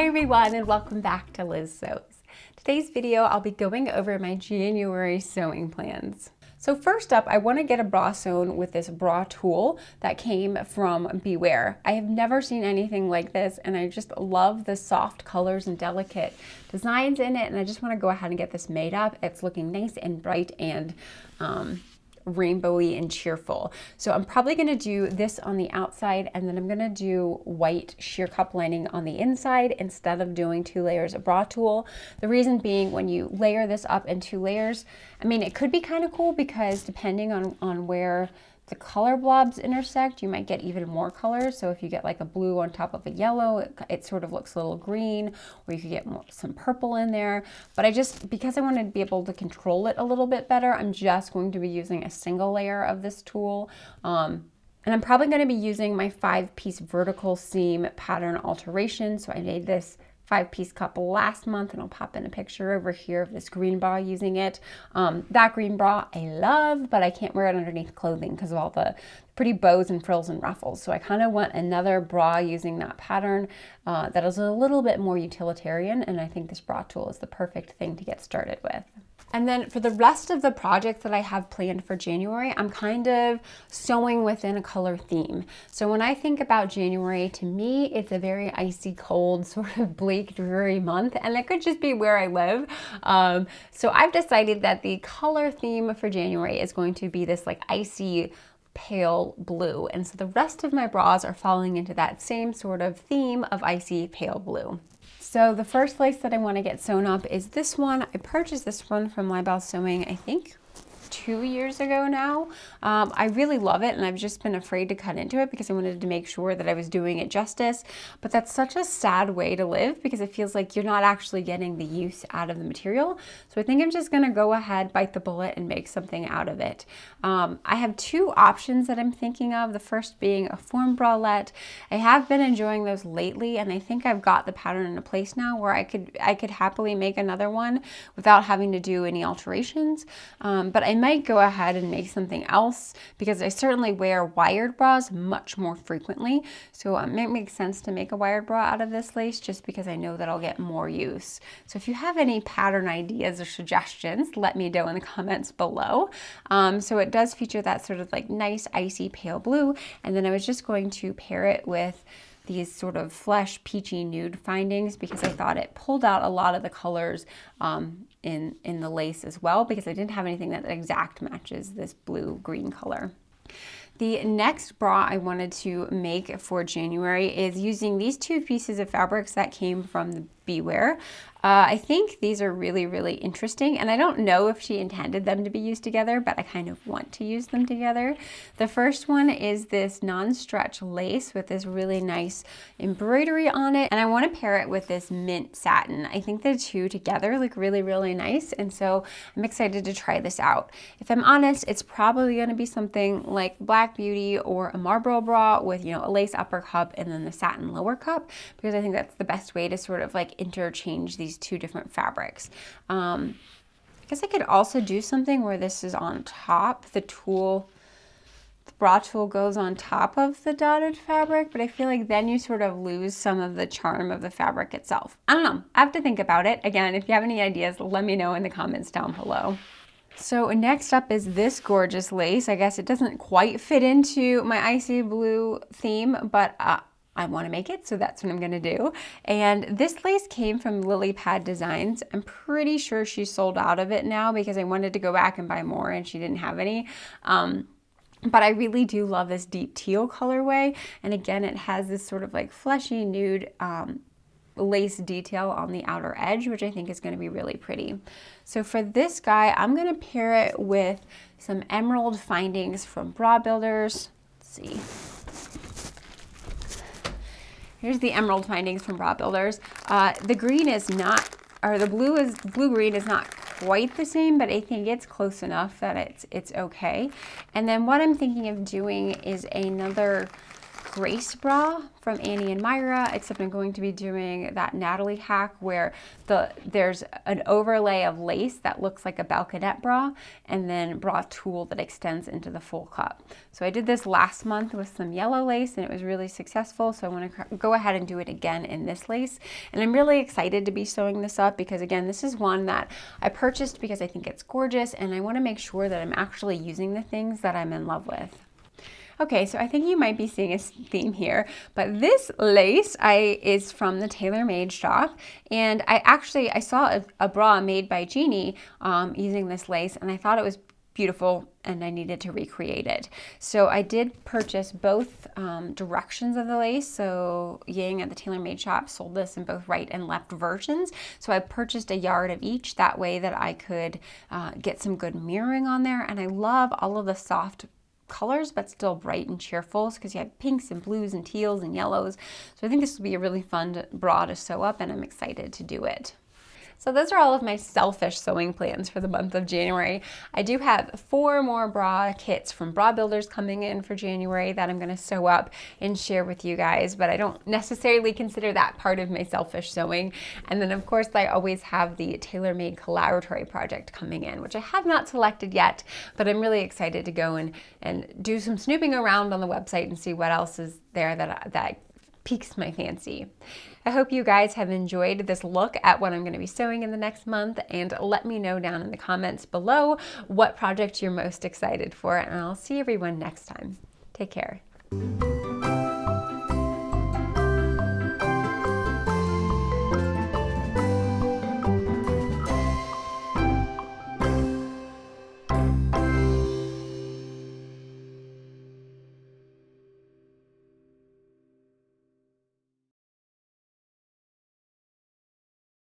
Hi everyone and welcome back to Liz Sews. Today's video I'll be going over my January sewing plans. So first up, I want to get a bra sewn with this bra tulle that came from Beware. I have never seen anything like this and I just love the soft colors and delicate designs in it, and I just want to go ahead and get this made up. It's looking nice and bright and rainbowy and cheerful. So I'm probably going to do this on the outside, and then I'm going to do white sheer cup lining on the inside instead of doing 2 layers of bra tulle. The reason being, when you layer this up in 2 layers, I mean, it could be kind of cool because depending on where the color blobs intersect, you might get even more colors. So if you get like a blue on top of a yellow, it sort of looks a little green, or you could get some purple in there. But because I want to be able to control it a little bit better, I'm just going to be using a single layer of this tulle. And I'm probably going to be using my 5-piece vertical seam pattern alteration. So I made this 5-piece cup last month, and I'll pop in a picture over here of this green bra using it. That green bra I love, but I can't wear it underneath clothing because of all the pretty bows and frills and ruffles. So I kind of want another bra using that pattern that is a little bit more utilitarian, and I think this bra tulle is the perfect thing to get started with. And then for the rest of the projects that I have planned for January, I'm kind of sewing within a color theme. So when I think about January, to me, it's a very icy cold, sort of bleak, dreary month, and it could just be where I live. So I've decided that the color theme for January is going to be this like icy pale blue. And so the rest of my bras are falling into that same sort of theme of icy pale blue. So the first lace that I want to get sewn up is this one. I purchased this one from Libelle Sewing, I think 2 years ago now. I really love it, and I've just been afraid to cut into it because I wanted to make sure that I was doing it justice. But that's such a sad way to live because it feels like you're not actually getting the use out of the material. So I think I'm just gonna go ahead, bite the bullet, and make something out of it. I have 2 options that I'm thinking of. The first being a form bralette. I have been enjoying those lately, and I think I've got the pattern in a place now where I could happily make another one without having to do any alterations. But I might go ahead and make something else because I certainly wear wired bras much more frequently. So it might make sense to make a wired bra out of this lace just because I know that I'll get more use. So if you have any pattern ideas or suggestions, let me know in the comments below. So it does feature that sort of like nice icy pale blue, and then I was just going to pair it with these sort of flesh peachy nude findings because I thought it pulled out a lot of the colors in the lace as well, because I didn't have anything that exact matches this blue green color. The next bra I wanted to make for January is using these 2 pieces of fabrics that came from the Beware. I think these are really, really interesting, and I don't know if she intended them to be used together, but I kind of want to use them together. The first one is this non-stretch lace with this really nice embroidery on it, and I want to pair it with this mint satin. I think the 2 together look really, really nice, and so I'm excited to try this out. If I'm honest, it's probably going to be something like Black Beauty or a Marlboro bra with, you know, a lace upper cup and then the satin lower cup, because I think that's the best way to sort of like interchange these 2 different fabrics. I guess I could also do something where this is on top, the bra tulle goes on top of the dotted fabric, but I feel like then you sort of lose some of the charm of the fabric itself. I don't know, I have to think about it. Again, if you have any ideas, let me know in the comments down below. So next up is this gorgeous lace. I guess it doesn't quite fit into my icy blue theme, but I want to make it, so that's what I'm going to do. And this lace came from Lily Pad Designs. I'm pretty sure she sold out of it now because I wanted to go back and buy more and she didn't have any. But I really do love this deep teal colorway. And again, it has this sort of like fleshy nude lace detail on the outer edge, which I think is going to be really pretty. So for this guy, I'm going to pair it with some emerald findings from Bra Builders. Let's see. Here's the emerald findings from Bra Builders. The green is not, or the blue green is not quite the same, but I think it's close enough that it's okay. And then what I'm thinking of doing is another Grace bra from Annie and Myra, except I'm going to be doing that Natalie hack where there's an overlay of lace that looks like a balconette bra, and then bra tulle that extends into the full cup. So I did this last month with some yellow lace and it was really successful, so I want to go ahead and do it again in this lace. And I'm really excited to be sewing this up because, again, this is one that I purchased because I think it's gorgeous and I want to make sure that I'm actually using the things that I'm in love with. Okay, so I think you might be seeing a theme here, but this lace is from the TaylorMade shop, and I saw a bra made by Jeannie using this lace, and I thought it was beautiful and I needed to recreate it. So I did purchase both directions of the lace. So Ying at the TaylorMade shop sold this in both right and left versions. So I purchased a yard of each, that way that I could get some good mirroring on there. And I love all of the soft colors, but still bright and cheerful, because you have pinks and blues and teals and yellows. So I think this will be a really fun bra to sew up, and I'm excited to do it. So those are all of my selfish sewing plans for the month of January. I do have 4 more bra kits from Bra Builders coming in for January that I'm going to sew up and share with you guys, but I don't necessarily consider that part of my selfish sewing. And then of course I always have the TaylorMade collaboratory project coming in, which I have not selected yet, but I'm really excited to go and do some snooping around on the website and see what else is there that piques my fancy. I hope you guys have enjoyed this look at what I'm going to be sewing in the next month, and let me know down in the comments below what project you're most excited for, and I'll see everyone next time. Take care.